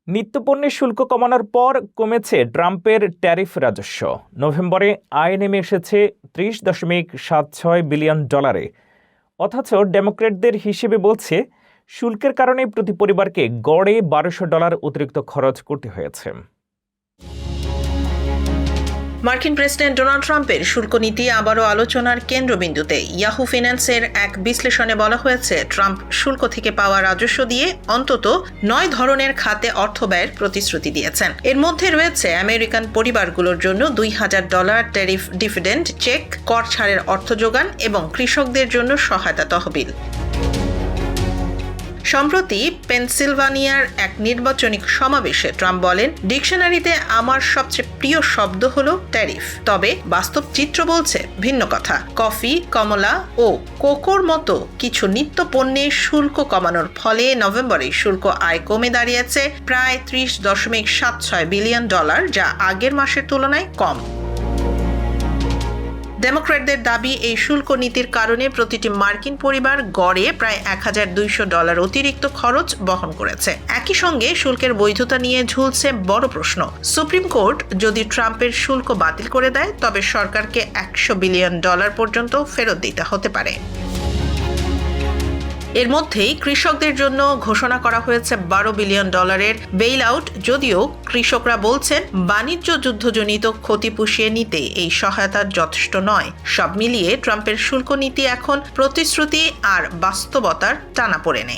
নিত্যপণ্যের শুল্ক কমানোর পর কমেছে ট্রাম্পের ট্যারিফ রাজস্ব। নভেম্বরে আয় নেমে এসেছে $30.76 বিলিয়ন। অথচ ডেমোক্র্যাটদের হিসেবে বলছে শুল্কের কারণে প্রতি পরিবারকে গড়ে $1200 অতিরিক্ত খরচ করতে হয়েছে। মার্কিন প্রেসিডেন্ট ডোনাল্ড ট্রাম্পের শুল্ক নীতি আবারও আলোচনার কেন্দ্রবিন্দুতে। ইয়াহু ফিন্যান্সের এক বিশ্লেষণে বলা হয়েছে, ট্রাম্প শুল্ক থেকে পাওয়া রাজস্ব দিয়ে অন্তত 9 ধরনের খাতে অর্থ ব্যয়ের প্রতিশ্রুতি দিয়েছেন। এর মধ্যে রয়েছে আমেরিকান পরিবারগুলোর জন্য $2000 ট্যারিফ ডিভিডেন্ড চেক, কর ছাড়ের অর্থ যোগান এবং কৃষকদের জন্য সহায়তা তহবিল। সম্প্রতি পেনসিলভানিয়ার এক নির্বাচনী সমাবেশে ট্রাম্প বলেন, ডিকশনারিতে আমার সবচেয়ে প্রিয় শব্দ হলো ট্যারিফ, তবে বাস্তব চিত্র বলছে ভিন্ন কথা। কফি, কমলা ও কোকোর মতো কিছু নিত্য পণ্যে শুল্ক কমানোর ফলে নভেম্বরে শুল্ক আয় কমে দাঁড়িয়েছে প্রায় $30.76 বিলিয়ন, যা আগের মাসের তুলনায় কম। ডেমোক্র্যাটদের দাবি, এই শুল্ক নীতির কারণে প্রতিটি মার্কিন পরিবার গড়ে প্রায় $1200 অতিরিক্ত খরচ বহন করেছে। একই সঙ্গে শুল্কের বৈধতা নিয়ে ঝুলছে বড় প্রশ্ন। সুপ্রিম কোর্ট যদি ট্রাম্পের শুল্ক বাতিল করে দেয়, তবে সরকারকে $100 বিলিয়ন পর্যন্ত ফেরত দিতে হতে পারে। এর মধ্যেই কৃষকদের জন্য ঘোষণা করা হয়েছে $12 বিলিয়ন বেইল আউট, যদিও কৃষকরা বলছেন বাণিজ্য যুদ্ধজনিত ক্ষতি পুষিয়ে নিতে এই সহায়তা যথেষ্ট নয়। সব মিলিয়ে ট্রাম্পের শুল্ক নীতি এখন প্রতিশ্রুতি আর বাস্তবতার টানাপোড়েনে।